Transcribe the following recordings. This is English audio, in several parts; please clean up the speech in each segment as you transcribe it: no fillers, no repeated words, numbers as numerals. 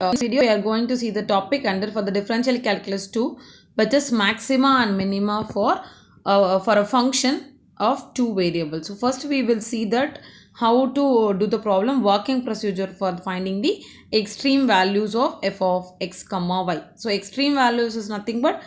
This video we are going to see the topic under for the differential calculus 2, which is maxima and minima for a function of two variables. So first we will see that how to do the problem working procedure for finding the extreme values of f of x comma y. So extreme values is nothing but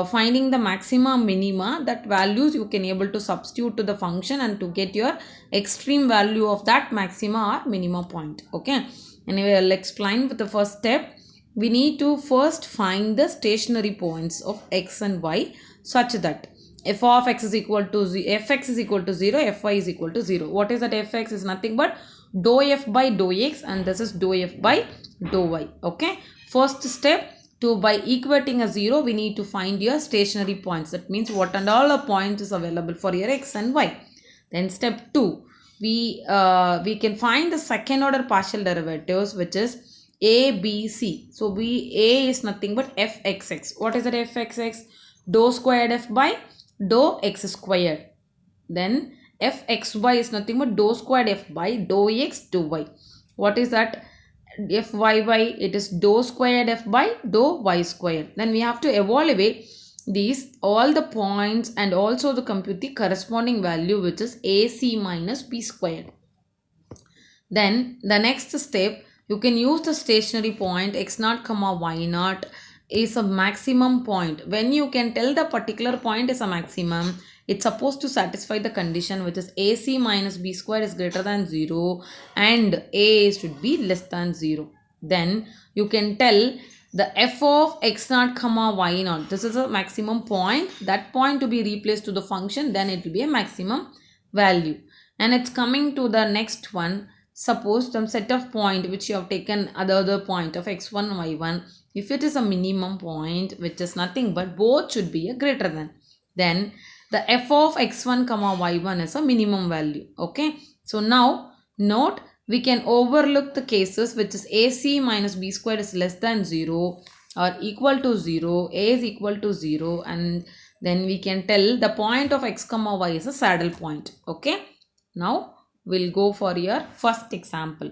finding the maxima minima, that values you can able to substitute to the function and to get your extreme value of that maxima or minima point. Okay. Anyway, I'll explain with the first step. We need to first find the stationary points of x and y such that f of x is equal to fx is equal to 0, fy is equal to 0. What is that? Fx is nothing but dou f by dou x and this is dou f by dou y. Okay. First step, by equating a 0, we need to find your stationary points. That means what and all the points is available for your x and y. Then step 2, we can find the second order partial derivatives, which is a, b, c. So a is nothing but fxx. What is that? Fxx? Dou squared f by dou x squared. Then fxy is nothing but dou squared f by dou x dou y. What is that? Fyy, it is dou squared f by dou y squared. Then we have to evaluate these all the points and also to compute the corresponding value, which is ac minus b squared. Then the next step, you can use the stationary point x naught comma y naught is a maximum point. When you can tell the particular point is a maximum, it's supposed to satisfy the condition, which is ac minus b square is greater than 0 and a should be less than 0. Then you can tell the f of x naught comma y naught, this is a maximum point. That point to be replaced to the function, then it will be a maximum value. And it's coming to the next one. Suppose some set of point which you have taken other point of x1 y1, if it is a minimum point, which is nothing but both should be a greater than, then the f of x1 comma y1 is a minimum value. Okay. So now note, we can overlook the cases which is ac minus b square is less than 0 or equal to 0, a is equal to 0, and then we can tell the point of x comma y is a saddle point. Okay. Now we'll go for your first example.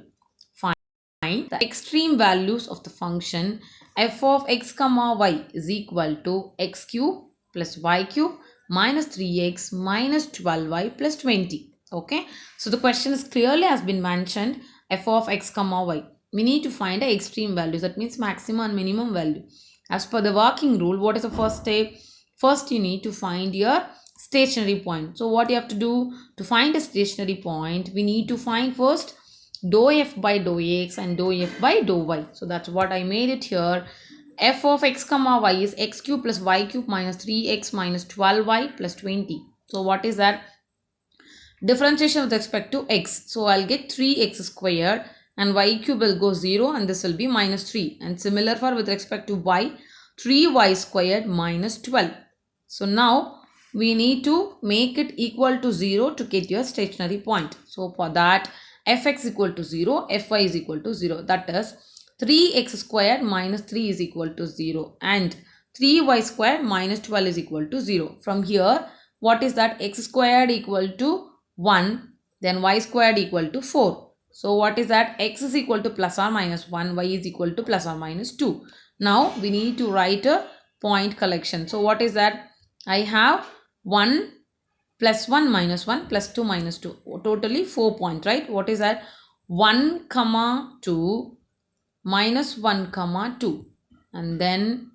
Find the extreme values of the function f of x comma y is equal to x cube plus y cube minus 3x minus 12y plus 20. Okay. So the question is clearly has been mentioned, f of x comma y. We need to find the extreme values. That means maximum and minimum value. As per the working rule, what is the first step? First, you need to find your stationary point. So what you have to do to find a stationary point, we need to find first dou f by dou x and dou f by dou y. So that's what I made it here. F of x comma y is x cube plus y cube minus 3x minus 12y plus 20. So what is that? Differentiation with respect to x. So I'll get 3x squared and y cube will go 0 and this will be minus 3. And similar for with respect to y, 3y squared minus 12. So now we need to make it equal to 0 to get your stationary point. So for that, fx equal to 0, fy is equal to 0. That is 3x squared minus 3 is equal to 0 and 3y squared minus 12 is equal to 0. From here, what is that? X squared equal to 1, then y squared equal to 4. So what is that? X is equal to plus or minus 1, y is equal to plus or minus 2. Now we need to write a point collection. So what is that? I have 1 plus 1 minus 1 plus 2 minus 2. Totally 4 points, right? What is that? 1 comma 2 minus 1 comma 2 and then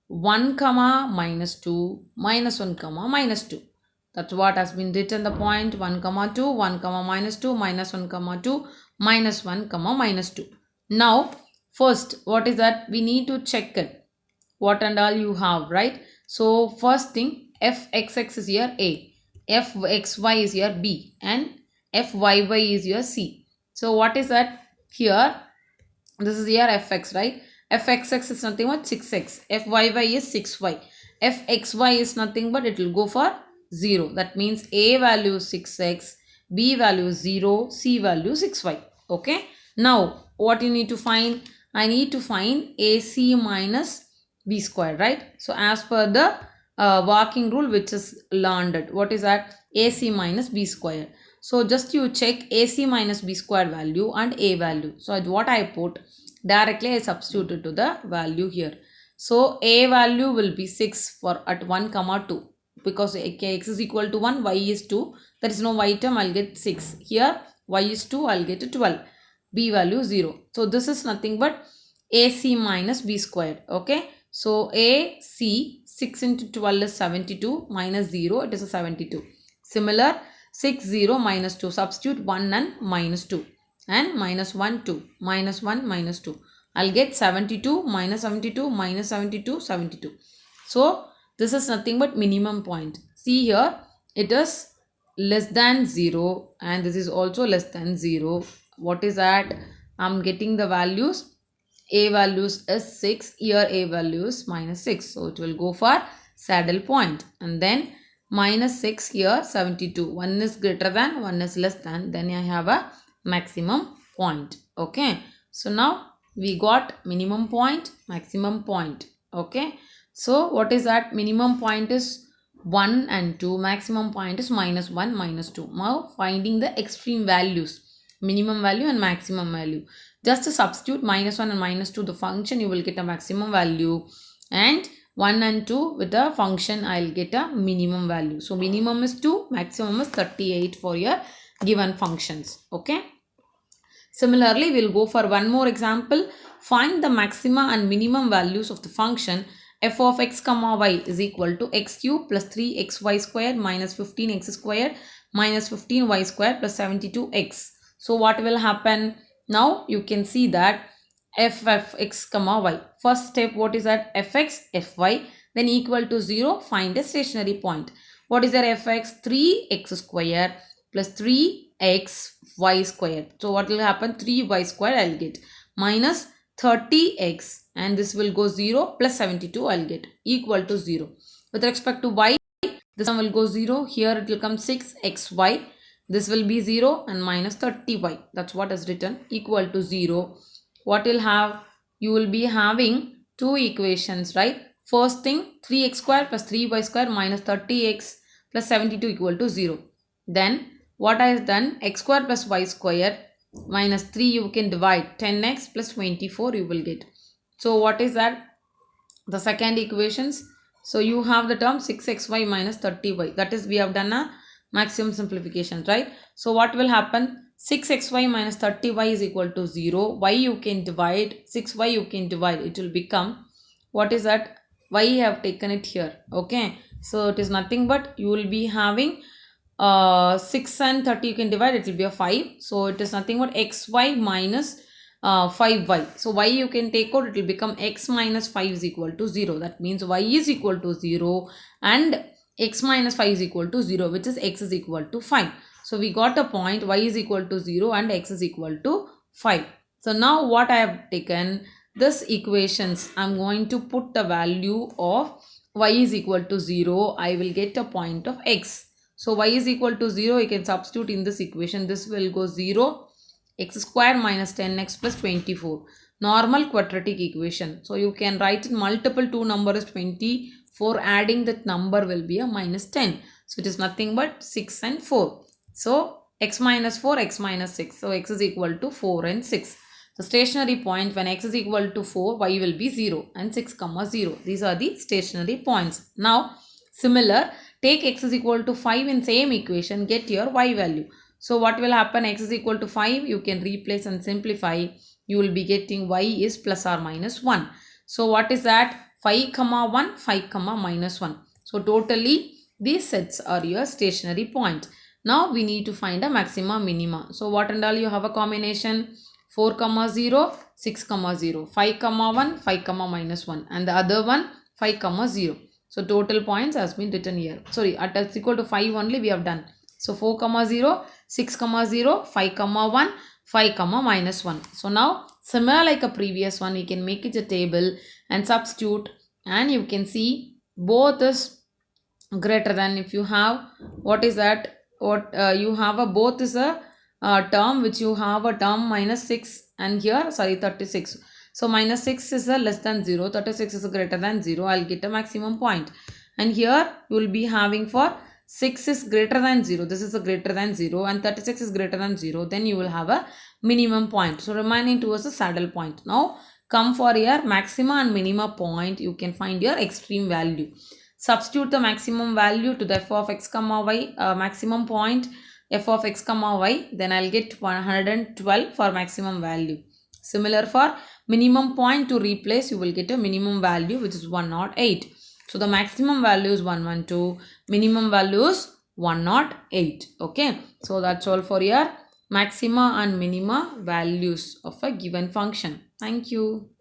1 comma minus 2 minus 1 comma minus 2. That's what has been written, the point 1 comma 2, 1 comma minus 2, minus 1 comma 2, minus 1 comma minus 2. Now first, what is that? We need to check it. What and all you have, right? So first thing, fxx is your a, fxy is your b and fyy is your c. So what is that? Here this is your fx, right? Fxx is nothing but 6x, fyy is 6y, fxy is nothing but it will go for 0. That means a value is 6x, b value is 0, c value is 6y. Okay. Now what you need to find? I need to find ac minus b square, right? So as per the working rule which is learned, what is that? ac minus b square. So just you check AC minus B square value and A value. So what I put, Directly I substitute to the value here. So a value will be 6 for at 1 comma 2, because x is equal to 1, y is 2. There is no y term, I'll get 6. Here y is 2, I'll get 12. B value 0. So this is nothing but AC minus B squared. Okay. So AC 6 into 12 is 72, minus 0, it is a 72. Similar 6 0 minus 2, substitute 1 and minus 2, and minus 1 2, minus 1 minus 2. I'll get 72 minus 72 minus 72 72. So this is nothing but minimum point. See here, it is less than 0 and this is also less than 0. What is that? I'm getting the values. A values is 6, here A value is minus 6. So it will go for saddle point. And then minus 6 here 72. One is greater than, one is less than. Then I have a maximum point. Okay. So now we got minimum point, maximum point. Okay. So what is that? Minimum point is 1 and 2. Maximum point is minus 1, minus 2. Now finding the extreme values. Minimum value and maximum value. Just to substitute minus 1 and minus 2 the function, you will get a maximum value, and 1 and 2 with the function I'll get a minimum value. So minimum is 2, maximum is 38 for your given functions. Okay. Similarly, we'll go for one more example. Find the maxima and minimum values of the function f of x comma y is equal to x cube plus 3xy squared minus 15x squared minus 15y squared plus 72x. So what will happen? Now you can see that f of x comma y. First step, what is that? Fx, fy, then equal to 0, find a stationary point. What is that? Fx, 3x square plus 3xy square. So what will happen? 3y square I'll get minus 30x, and this will go 0 plus 72 I'll get equal to 0. With respect to y, this one will go 0. Here it will come 6xy. This will be 0 and minus 30y. That's what is written, equal to 0. What will have? You will be having two equations, right? First thing, 3x square plus 3y square minus 30x plus 72 equal to 0. Then what I have done? X square plus y square minus 3 you can divide. 10x plus 24 you will get. So what is that? The second equations. So you have the term 6xy minus 30y. That is, we have done a maximum simplification, right? So what will happen? 6xy minus 30y is equal to 0. Y you can divide. 6y you can divide. It will become, what is that? Y have taken it here. Okay. So it is nothing but you will be having 6 and 30 you can divide, it will be a 5. So it is nothing but xy minus 5y. So y you can take out, it will become x minus 5 is equal to 0. That means y is equal to 0 and x minus 5 is equal to 0, which is x is equal to 5. So we got a point, y is equal to 0 and x is equal to 5. So now what I have taken, this equations, I am going to put the value of y is equal to 0. I will get a point of x. So y is equal to 0, you can substitute in this equation. This will go 0, x square minus 10x plus 24. Normal quadratic equation. So you can write in multiple, two number is 24. Adding that number will be a minus 10. So it is nothing but 6 and 4. So x minus 4, x minus 6. So x is equal to 4 and 6. The stationary point when x is equal to 4, y will be 0 and 6 comma 0. These are the stationary points. Now similar, take x is equal to 5 in same equation, get your y value. So what will happen? X is equal to 5, you can replace and simplify. You will be getting y is plus or minus 1. So what is that? 5 comma 1, 5 comma minus 1. So totally these sets are your stationary point. Now we need to find a maxima minima. So what and all you have a combination? 4 comma 0, 6 comma 0, 5 comma 1, 5 comma minus 1, and the other one 5 comma 0. So total points has been written here. Sorry, at x equal to 5 only we have done. So 4 comma 0, 6 comma 0, 5 comma 1, 5 comma minus 1. So now similar like a previous one, we can make it a table and substitute, and you can see both is greater than. If you have, what is that? What you have a both is a term which you have a term minus 6 and here 36. So minus 6 is a less than 0, 36 is a greater than 0. I'll get a maximum point. And here you will be having for 6 is greater than 0. This is a greater than 0 and 36 is greater than 0. Then you will have a minimum point. So remaining 2 is the saddle point. Now come for your maxima and minima point. You can find your extreme value. Substitute the maximum value to the f of x comma y maximum point f of x comma y. Then I'll get 112 for maximum value. Similar for minimum point to replace, you will get a minimum value which is 108. So the maximum value is 112, minimum value is 108. Okay, so that's all for your maxima and minima values of a given function. Thank you.